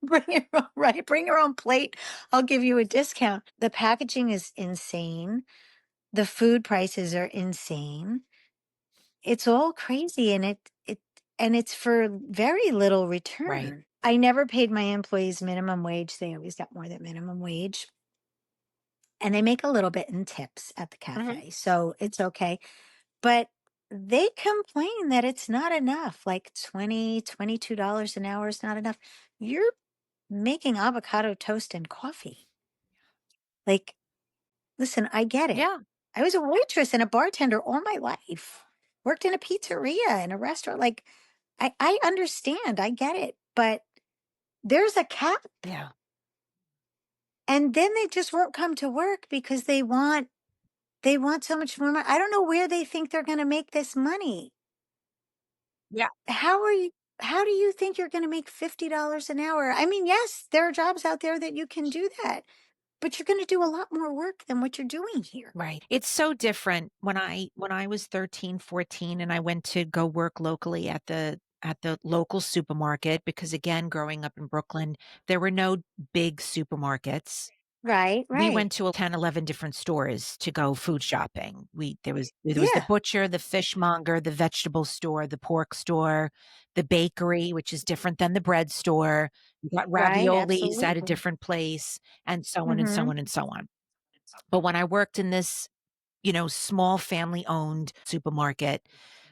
S2: bring your own, right, bring your own plate. I'll give you a discount. The packaging is insane. The food prices are insane. It's all crazy and it's for very little
S1: Right.
S2: return. I never paid my employees minimum wage. They always got more than minimum wage. And they make a little bit in tips at the
S1: Hmm.
S2: cafe. So it's okay. But they complain that it's not enough. Like $22 an hour is not enough. You're making avocado toast and coffee. Like, listen, I get it.
S1: Yeah.
S2: I was a waitress and a bartender all my life. Worked in a pizzeria, in a restaurant. Like, I understand. I get it. But there's a cap.
S1: Yeah.
S2: And then they just won't come to work because they want so much more money. I don't know where they think they're going to make this money.
S1: Yeah.
S2: How are you how do you think you're going to make $50 an hour? I mean, yes, there are jobs out there that you can do that, but you're going to do a lot more work than what you're doing here.
S1: Right. It's so different when I was 13, 14, and I went to go work locally at the local supermarket because again, growing up in Brooklyn, there were no big supermarkets.
S2: Right,
S1: We
S2: right.
S1: went to 10, 11 different stores to go food shopping. There was the
S2: Yeah,
S1: butcher, the fishmonger, the vegetable store, the pork store, the bakery, which is different than the bread store. You got
S2: right,
S1: raviolis at a
S2: absolutely.
S1: different place, and so on and so
S2: Mhm.
S1: on and so on. But when I worked in this, small family owned supermarket,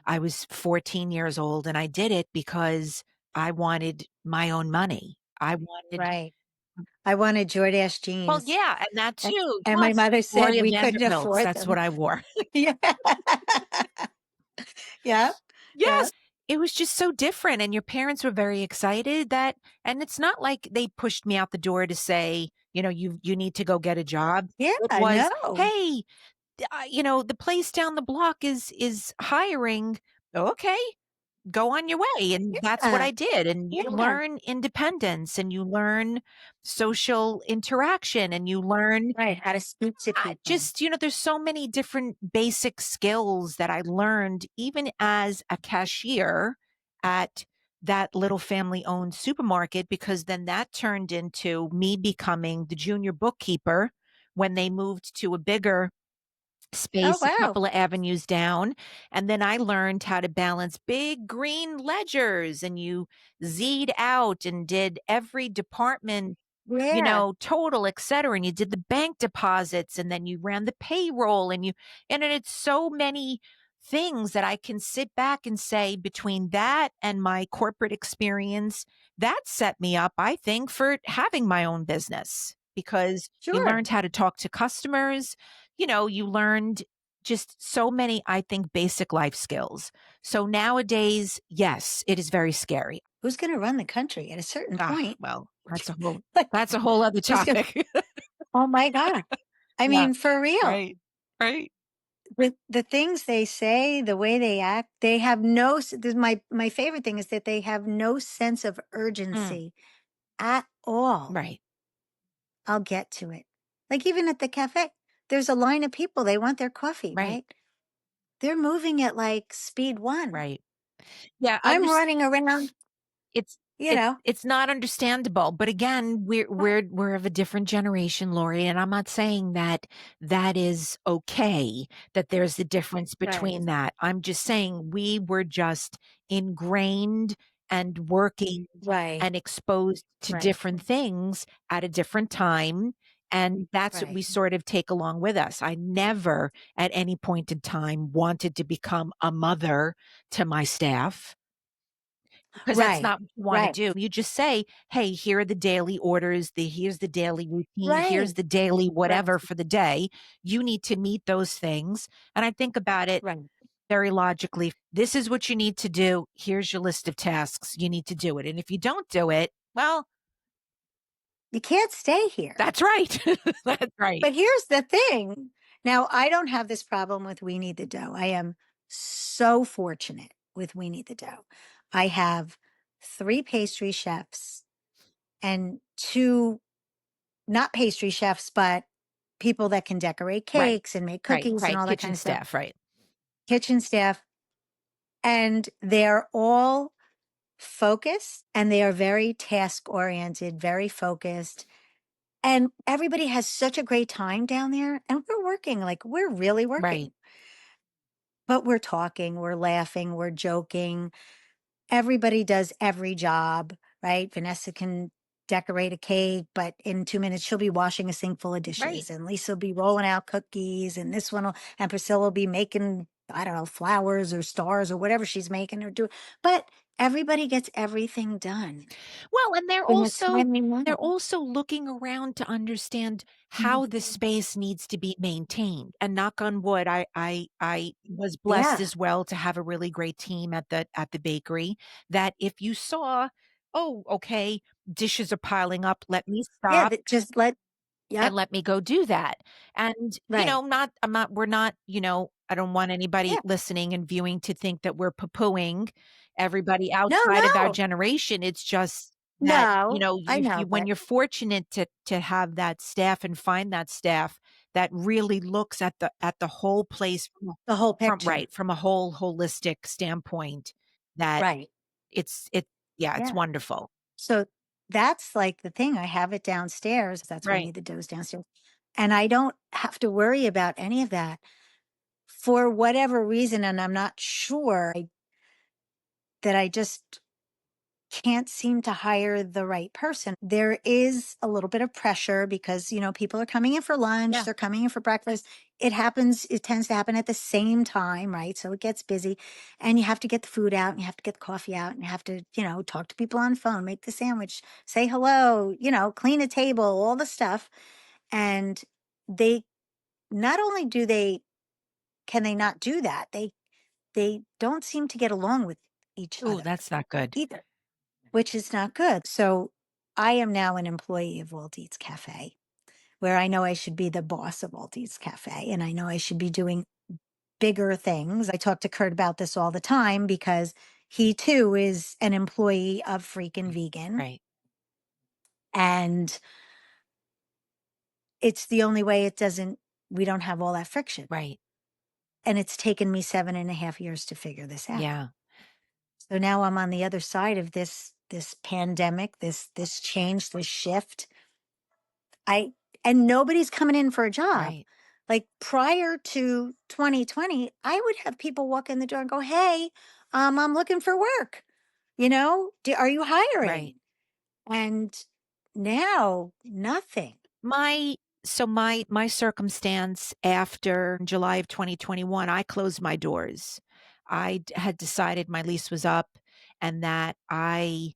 S1: I was 14 years old and I did it because I wanted my own money. I wanted,
S2: Right. I wanted Jordache
S1: well,
S2: jeans.
S1: yeah, and that
S2: And
S1: too.
S2: and my
S1: Yes.
S2: mother said
S1: Gloria
S2: we couldn't
S1: Vanderbilt's,
S2: afford
S1: that's what
S2: them.
S1: I wore.
S2: Yeah. Yep,
S1: Yes.
S2: yep.
S1: It was just so different. And your parents were very excited and it's not like they pushed me out the door to say, you need to go get a job. It
S2: Yeah,
S1: was,
S2: no.
S1: hey, the place down the block is hiring. Okay, go on your way. And that's what
S2: Yeah,
S1: I did. And you
S2: yeah.
S1: learn independence and you learn social interaction and you learn
S2: Right, how to speak to people.
S1: just, there's so many different basic skills that I learned even as a cashier at that little family owned supermarket, because then that turned into me becoming the junior bookkeeper when they moved to a bigger
S2: Oh,
S1: space a
S2: wow.
S1: couple of avenues down. And then I learned how to balance big green ledgers and you Z'd out and did every department,
S2: Yeah,
S1: total, et cetera. And you did the bank deposits and then you ran the payroll and then it's so many things that I can sit back and say between that and my corporate experience, that set me up, I think, for having my own business because you
S2: sure.
S1: learned how to talk to customers. You learned just so many, I think, basic life skills. So nowadays, yes, it is very scary.
S2: Who's gonna run the country at a certain
S1: Ah,
S2: point?
S1: well,
S2: Like,
S1: that's a whole other
S2: who's gonna
S1: topic.
S2: oh my god. I
S1: Yeah,
S2: mean, for real.
S1: right, right,
S2: The things they say, the way they act, they have no this my favorite thing is that they have no sense of
S1: mm,
S2: urgency at all.
S1: right,
S2: I'll get to it. Like, even at the cafe, there's a line of people, they want their coffee,
S1: right,
S2: right? They're moving at, like, speed 1.
S1: right. Yeah,
S2: I'm running around,
S1: It's
S2: you
S1: it's
S2: know
S1: it's not understandable, but again, we're of a different generation, Lori, and I'm not saying that that is okay, that there's a difference
S2: Right,
S1: between that. I'm just saying we were just ingrained and working
S2: right,
S1: and exposed to
S2: right,
S1: different things at a different time, and that's what we
S2: right.
S1: sort of take along with us. I never at any point in time wanted to become a mother to my staff because that's
S2: Right,
S1: not what you wanna
S2: right,
S1: do. You just say, "Hey, here are the daily orders, here's the daily routine, here's
S2: right,
S1: the daily
S2: right,
S1: whatever for the day. You need to meet those things." And I think about it
S2: right.
S1: very logically. This is what you need to do. Here's your list of tasks. You need to do it. And if you don't do it, well,
S2: You can't stay here.
S1: that's right. That's right.
S2: But here's the thing. Now, I don't have this problem with We Need the Dough. I am so fortunate with We Need the Dough. I have 3 pastry chefs and 2 not pastry chefs, but people that can decorate
S1: Right.
S2: cakes and make
S1: Right,
S2: cookies and
S1: right.
S2: all that kind
S1: Kitchen
S2: of stuff,
S1: staff, right.
S2: kitchen staff, and they're all focused and they are very task oriented, very focused. And everybody has such a great time down there. And we're working, like, we're really
S1: Right,
S2: working, but we're talking, we're laughing, we're joking. Everybody does every job, right? Vanessa can decorate a cake, but in 2 minutes, she'll be washing a sink full of
S1: right.
S2: dishes. And Lisa will be rolling out cookies. And this one will, and Priscilla will be making I don't know, flowers or stars or whatever she's making or doing. But everybody gets everything done
S1: Well, and they're
S2: in a
S1: also
S2: timely manner.
S1: they're also looking around to understand how the space needs to be maintained. And knock on wood, I was blessed
S2: Yeah.
S1: as well to have a really great team at the bakery that if you saw, "Oh, okay, dishes are piling up, let me
S2: Yeah.
S1: stop
S2: That just let,
S1: and
S2: yep.
S1: let me go do that." And,
S2: Right.
S1: we're not, I don't want anybody
S2: Yeah.
S1: listening and viewing to think that we're poo-pooing everybody
S2: No,
S1: outside of our
S2: no,
S1: generation. It's just that,
S2: no. I
S1: if
S2: know,
S1: you when
S2: but
S1: you're fortunate to have that staff and find that staff that really looks at the whole place
S2: the whole
S1: from
S2: picture.
S1: right, from a whole holistic standpoint, that
S2: Right.
S1: it yeah, it's
S2: Yeah.
S1: wonderful.
S2: So that's like the thing. I have it downstairs. That's why I
S1: Right,
S2: need the doughs downstairs. And I don't have to worry about any of that for whatever reason. And I'm not sure that I just can't seem to hire the right person. There is a little bit of pressure because, people are coming in for lunch,
S1: yeah,
S2: they're coming in for breakfast. It tends to happen at the same time, right? So it gets busy and you have to get the food out and you have to get the coffee out and you have to, talk to people on the phone, make the sandwich, say hello, clean a table, all the stuff. And they not only do they can they not do that, they don't seem to get along with each
S1: ooh,
S2: other
S1: that's not good.
S2: either, which is not good. So I am now an employee of Walt Eats Cafe, where I know I should be the boss of Walt Eats Cafe and I know I should be doing bigger things. I talk to Kurt about this all the time because he too is an employee of Freakin'
S1: Right,
S2: Vegan.
S1: right,
S2: And it's the only way we don't have all that friction.
S1: right,
S2: And it's taken me 7.5 years to figure this out.
S1: yeah,
S2: So now I'm on the other side of this pandemic, this change, this shift. I and nobody's coming in for a job.
S1: right,
S2: Like prior to 2020, I would have people walk in the door and go, "Hey, I'm looking for work. Are you
S1: right.
S2: hiring?" And now nothing.
S1: My my circumstance after July of 2021, I closed my doors. Had decided my lease was up and that I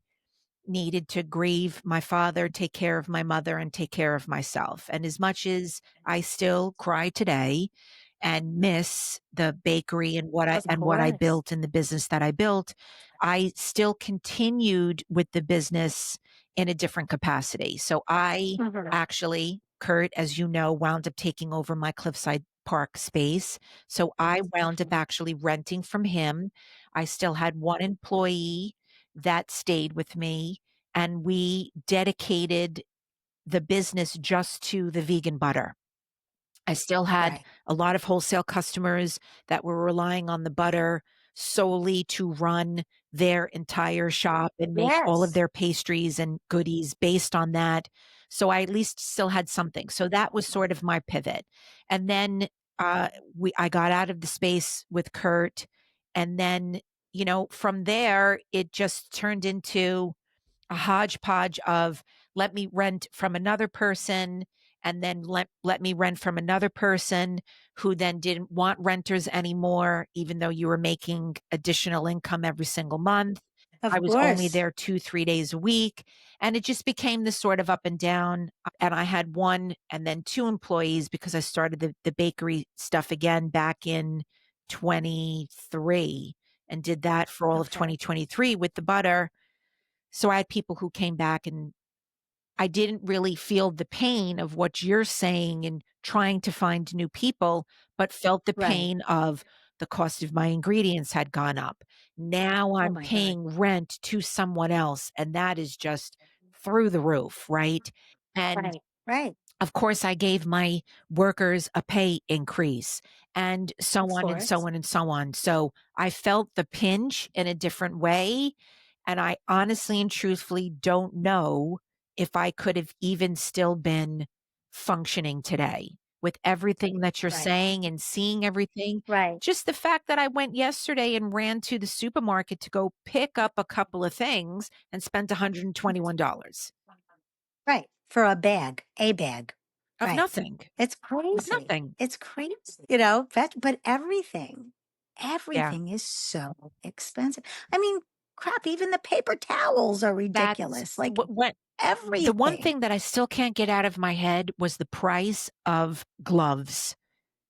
S1: needed to grieve my father, take care of my mother, and take care of myself. And as much as I still cry today and miss the bakery
S2: Of
S1: and what I
S2: course.
S1: built and the business that I built, I still continued with the business in a different capacity. So I
S2: Mhm.
S1: actually, Kurt, as you know, wound up taking over my Cliffside Park space. So I wound up actually renting from him. I still had one employee that stayed with me, and we dedicated the business just to the vegan butter. I still had
S2: Right.
S1: a lot of wholesale customers that were relying on the butter solely to run their entire shop and make all of
S2: Yes.
S1: their pastries and goodies based on that. So I at least still had something. So that was sort of my pivot. And then I got out of the space with Kurt. And then, from there, it just turned into a hodgepodge of let me rent from another person and then let me rent from another person who then didn't want renters anymore, even though you were making additional income every single month. I
S2: Of
S1: was only
S2: course.
S1: there 2, 3 days a week. And it just became this sort of up and down. And I had one and then two employees because I started the bakery stuff again back in 23 and did that for all of
S2: Okay.
S1: 2023 with the butter. So I had people who came back and I didn't really feel the pain of what you're saying and trying to find new people, but felt the
S2: Right.
S1: pain of the cost of my ingredients had gone up. Now
S2: Oh
S1: I'm
S2: my God.
S1: paying rent to someone else, and that is just through the roof, right? And
S2: Right. Right.
S1: of course, I gave my workers a pay increase and so
S2: Of
S1: on and so
S2: course.
S1: on and so on. So I felt the pinch in a different way. And I honestly and truthfully don't know if I could have even still been functioning today with everything that you're
S2: Right.
S1: saying and seeing everything.
S2: Right.
S1: Just the fact that I went yesterday and ran to the supermarket to go pick up a couple of things and spent $121
S2: Right. For a bag.
S1: of
S2: Right.
S1: nothing,
S2: It's
S1: of
S2: crazy.
S1: nothing.
S2: It's crazy. But everything.
S1: Yeah.
S2: everything is so expensive. I mean, crap, even the paper towels are
S1: That's
S2: ridiculous. Like
S1: what the one
S2: everything.
S1: thing that I still can't get out of my head was the price of gloves.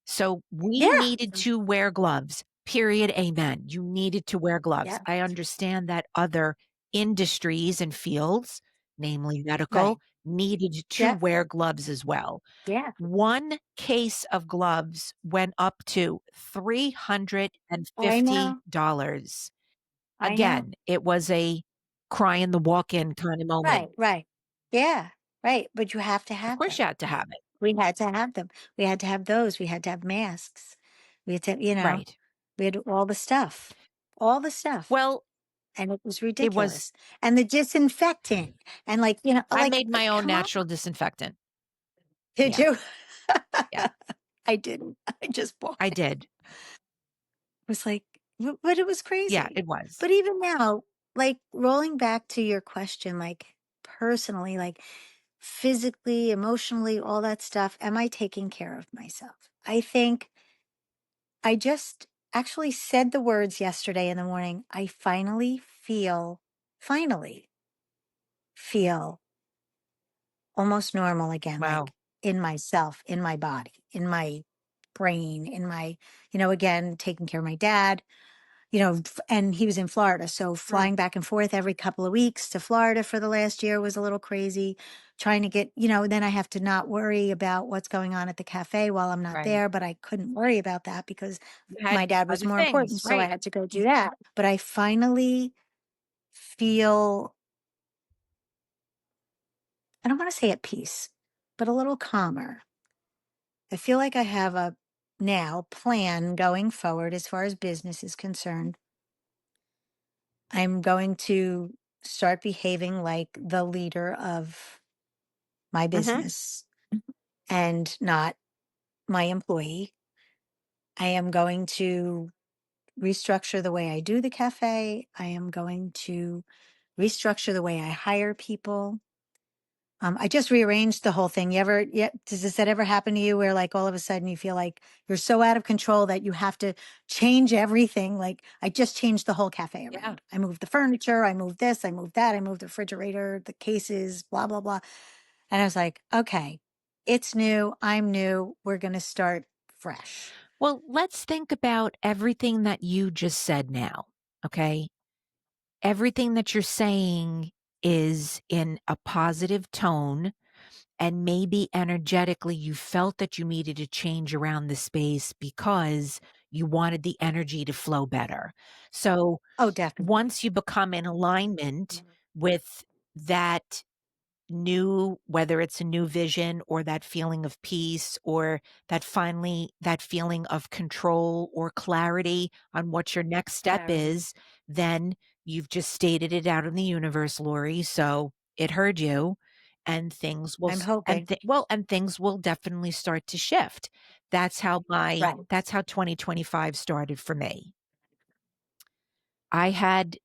S1: So we
S2: Yeah.
S1: needed to wear gloves. Period. Amen. You needed to wear gloves.
S2: Yeah.
S1: I understand that other industries and fields, namely medical,
S2: Right.
S1: needed to
S2: Yeah.
S1: wear gloves as well.
S2: Yeah.
S1: One case of gloves went up to
S2: I know.
S1: $350.
S2: I know.
S1: Again, it was a cry in the walk in kind of
S2: Right.
S1: moment.
S2: Right. Yeah. Right. But you have to
S1: Of
S2: have
S1: course,
S2: them.
S1: you had to have it.
S2: We had to have them. We had to have those. We had to have masks. We had to,
S1: Right.
S2: we had all the stuff, all the stuff.
S1: Well,
S2: And it was
S1: it was,
S2: ridiculous. And the disinfecting and like,
S1: I made my own
S2: come on.
S1: natural disinfectant.
S2: Did
S1: Yeah.
S2: you?
S1: Yeah.
S2: I didn't. I just bought
S1: I
S2: it. It
S1: did.
S2: was like, but it was
S1: Yeah,
S2: crazy.
S1: it was.
S2: But even now, like rolling back to your question, like personally, like physically, emotionally, all that stuff, am I taking care of myself? I think I just actually said the words yesterday in the morning. I finally feel almost normal again,
S1: Wow.
S2: like in myself, in my body, in my brain, in my, again, taking care of my dad, and he was in Florida. So
S1: Mm,
S2: flying back and forth every couple of weeks to Florida for the last year was a little crazy. Trying to get, then I have to not worry about what's going on at the cafe while I'm not
S1: right.
S2: there. But I couldn't worry about that because
S1: You
S2: my
S1: had
S2: dad was
S1: other
S2: more
S1: things,
S2: important. So I
S1: right?
S2: had to go do that. But I finally feel, I don't want to say at peace, but a little calmer. I feel like I have a now plan going forward as far as business is concerned. I'm going to start behaving like the leader of my
S1: Hmm.
S2: business and not my employee. I am going to restructure the way I do the cafe. I am going to restructure the way I hire people. I just rearranged the whole thing. Does that ever happen to you where like all of a sudden you feel like you're so out of control that you have to change everything? Like I just changed the whole cafe
S1: Yeah.
S2: around. I moved the furniture, I moved this, I moved that, I moved the refrigerator, the cases, blah, blah, blah. And I was like, okay, it's new. I'm new. We're going to start fresh.
S1: Well, let's think about everything that you just said now. Okay. Everything that you're saying is in a positive tone. And maybe energetically, you felt that you needed to change around the space because you wanted the energy to flow better. So
S2: Oh, definitely.
S1: once you become in alignment with that new, whether it's a new vision or that feeling of peace or that feeling of control or clarity on what your next step
S2: Clarity.
S1: is, then you've just stated it out in the universe, Lori. So it heard you and things will,
S2: I'm hoping.
S1: and things will definitely start to shift.
S2: Right.
S1: That's how 2025 started for me. I had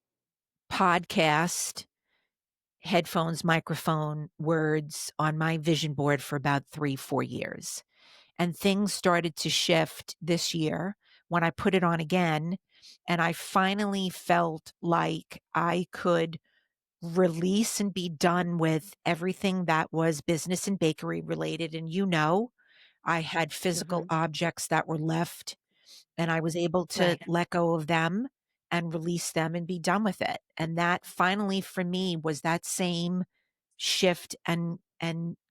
S1: podcast headphones, microphone, words on my vision board for about 3, 4 years. And things started to shift this year when I put it on again. And I finally felt like I could release and be done with everything that was business and bakery related. And I had physical
S2: Hmm.
S1: objects that were left and I was able to
S2: Right.
S1: let go of them and release them and be done with it. And that finally for me was that same shift and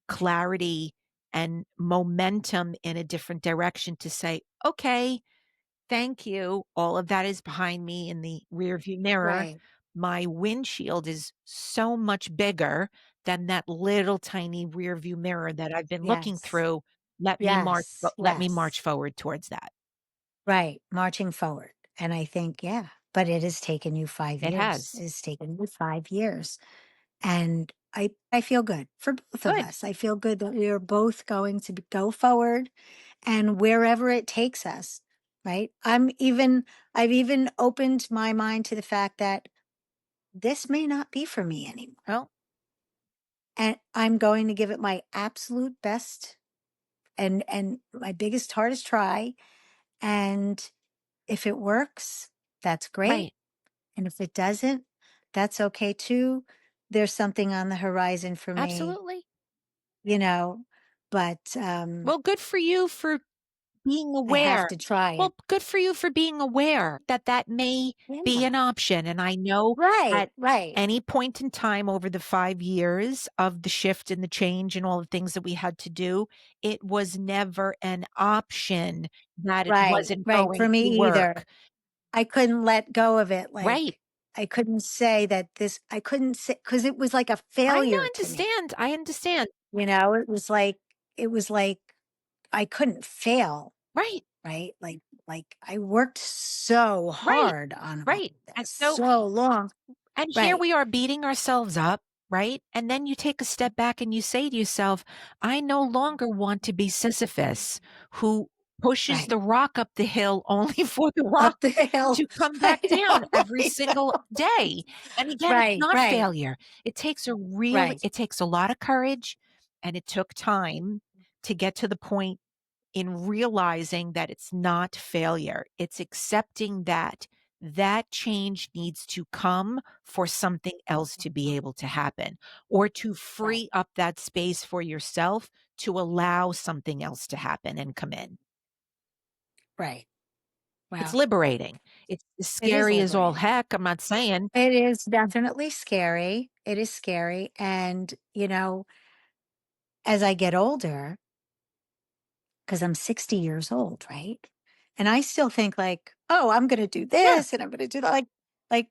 S1: clarity and momentum in a different direction to say, okay, thank you. All of that is behind me in the rearview mirror.
S2: Right.
S1: My windshield is so much bigger than that little tiny rearview mirror that I've been looking
S2: Yes.
S1: through.
S2: Yes.
S1: Let me march
S2: Yes.
S1: forward towards that.
S2: Right. Marching forward. And I think, yeah, but it has taken you five
S1: It
S2: years.
S1: has.
S2: It's taken you 5 years. And I feel good for both of
S1: Good.
S2: us. I feel good that we are both going to go forward and wherever it takes us. Right. I've even opened my mind to the fact that this may not be for me anymore.
S1: Well,
S2: And I'm going to give it my absolute best and my biggest, hardest try. And if it works, that's great.
S1: Right.
S2: And if it doesn't, that's okay too. There's something on the horizon for me,
S1: Absolutely.
S2: you know, but
S1: Well, good for you for being
S2: I have
S1: aware.
S2: to try it.
S1: Well, good for you for being aware that that may be
S2: Yeah.
S1: an option. And I know
S2: Right,
S1: at
S2: right,
S1: any point in time over the 5 years of the shift and the change and all the things that we had to do, it was never an option that it
S2: right,
S1: wasn't
S2: right.
S1: going
S2: For me
S1: to
S2: either.
S1: work.
S2: I couldn't let go of it.
S1: Right.
S2: Like, I couldn't say that I couldn't say, because it was like a
S1: I
S2: failure to me.
S1: understand. I understand.
S2: It was like I couldn't fail,
S1: Right.
S2: right? Like I worked so
S1: Right.
S2: hard on all
S1: Right.
S2: of
S1: And
S2: this,
S1: so
S2: so long.
S1: and here
S2: Right,
S1: we are beating ourselves up, right? And then you take a step back and you say to yourself, I no longer want to be Sisyphus who pushes
S2: right.
S1: the rock up the hill only for the rock
S2: Up the hill.
S1: to come
S2: I
S1: back down
S2: know,
S1: every
S2: I know.
S1: single day. And again, it's
S2: Right,
S1: not
S2: right,
S1: failure.
S2: right,
S1: It takes a lot of courage and it took time to get to the point in realizing that it's not failure. It's accepting that that change needs to come for something else to be able to happen or to
S2: right.
S1: free up that space for yourself to allow something else to happen and come in.
S2: Right.
S1: It's
S2: Wow.
S1: liberating. It's as
S2: It is
S1: scary as all
S2: liberating.
S1: heck. I'm not saying.
S2: It is definitely scary. It is scary. And, as I get older, because I'm 60 years old, right? And I still think like, oh, I'm going to do
S1: Yeah.
S2: this and I'm going to do that. Like,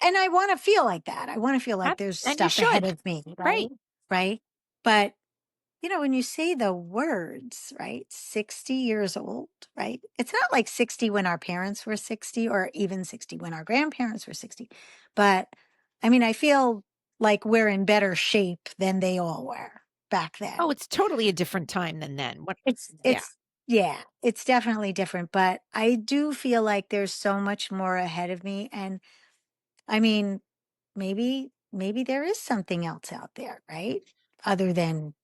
S2: and I want to feel like that. I want to feel like there's
S1: And you
S2: stuff ahead
S1: should.
S2: of me, right?
S1: Right.
S2: Right. But when you say the words, right? 60 years old, right? It's not like 60 when our parents were 60 or even 60 when our grandparents were 60. But I mean, I feel like we're in better shape than they all were back
S1: Oh,
S2: then.
S1: it's totally a different time than then. What?
S2: It's,
S1: Yeah.
S2: it's, yeah, it's definitely different. But I do feel like there's so much more ahead of me. And I mean, maybe there is something else out there, right? Other than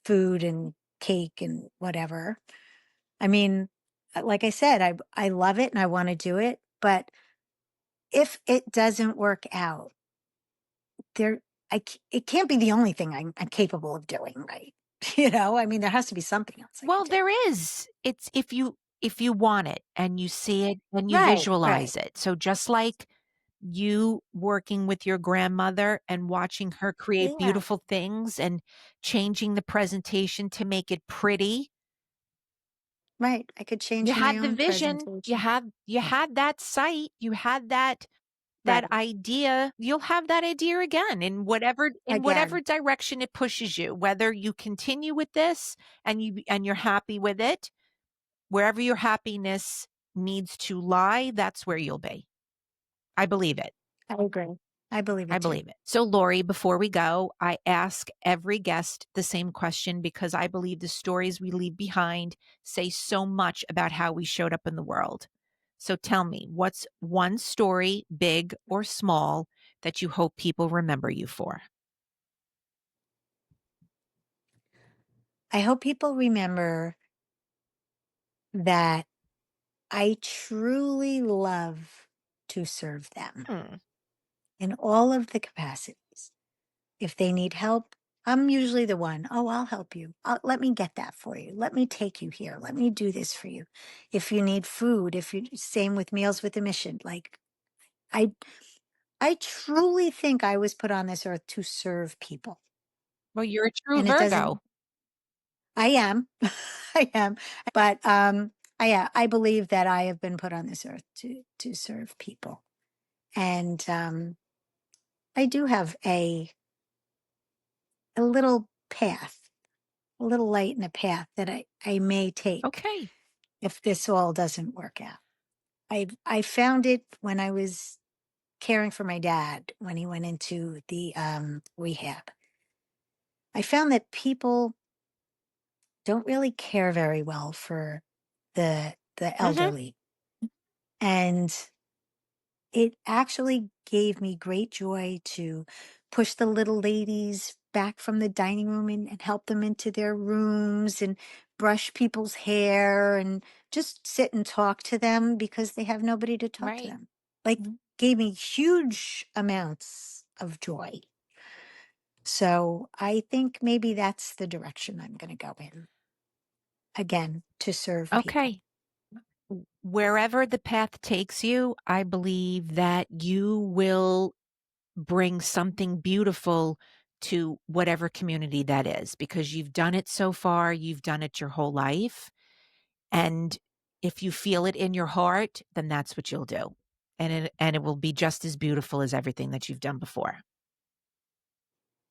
S2: food and cake and whatever. I mean, like I said, I love it and I want to do it, but if it doesn't work out, there it can't be the only thing I'm capable of doing, right? I mean, there has to be something else I can
S1: Well,
S2: do.
S1: there is. It's if you want it and you see it and you
S2: Right, right.
S1: visualize it. So just like you working with your grandmother and watching her create
S2: Yeah,
S1: beautiful things and changing the presentation to make it pretty.
S2: right. I could
S1: You
S2: change my
S1: had the
S2: own
S1: vision,
S2: presentation.
S1: you had that sight, you had that
S2: Right.
S1: idea. You'll have that idea again in whatever
S2: Again.
S1: direction it pushes you, whether you continue with this and you're happy with it. Wherever your happiness needs to lie, that's where you'll be. I believe it.
S2: I agree. I believe
S1: I
S2: it too.
S1: believe it. So, Lori, before we go, I ask every guest the same question because I believe the stories we leave behind say so much about how we showed up in the world. So, tell me, what's one story, big or small, that you hope people remember you for?
S2: I hope people remember that I truly love to serve them
S1: Hmm.
S2: in all of the capacities. If they need help, I'm usually the one. Oh, I'll help you. Let me get that for you. Let me take you here. Let me do this for you. If you need food, if you same with Meals with a Mission. Like I, I truly think I was put on this earth to serve people,
S1: Well, you're a true
S2: and it
S1: Virgo.
S2: doesn't. I am, I am, but I believe that I have been put on this earth to serve people, and I do have a little path, a little light in a path that I may take
S1: Okay.
S2: if this all doesn't work out. I found it when I was caring for my dad when he went into the rehab. I found that people don't really care very well for the
S1: Hmm.
S2: elderly, and it actually gave me great joy to push the little ladies back from the dining room and help them into their rooms and brush people's hair and just sit and talk to them because they have nobody to talk to
S1: Right.
S2: them. Like, gave me huge amounts of joy. So I think maybe that's the direction I'm going to go in again, to serve people.
S1: Okay. Wherever the path takes you, I believe that you will bring something beautiful to whatever community that is because you've done it so far, you've done it your whole life. And if you feel it in your heart, then that's what you'll do. And it will be just as beautiful as everything that you've done before.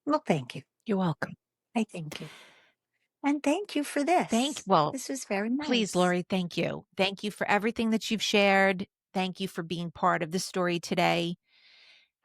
S2: Well, thank you.
S1: You're welcome.
S2: I thank you. And thank you for this.
S1: Well,
S2: This was very
S1: please,
S2: nice.
S1: Lori, thank you. Thank you for everything that you've shared. Thank you for being part of the story today.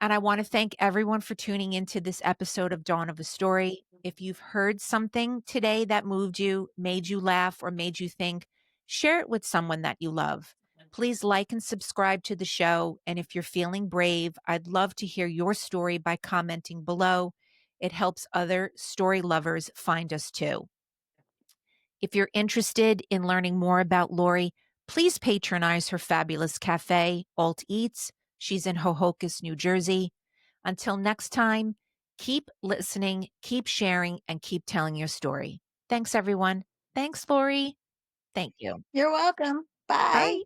S1: And I want to thank everyone for tuning into this episode of Dawn of a Story. If you've heard something today that moved you, made you laugh, or made you think, share it with someone that you love. Please like and subscribe to the show. And if you're feeling brave, I'd love to hear your story by commenting below. It helps other story lovers find us too. If you're interested in learning more about Lori, please patronize her fabulous cafe, Alt Eats. She's in Ho-Ho-Kus, New Jersey. Until next time, keep listening, keep sharing, and keep telling your story. Thanks, everyone. Thanks, Lori. Thank you.
S2: You're welcome. Bye.
S1: Bye.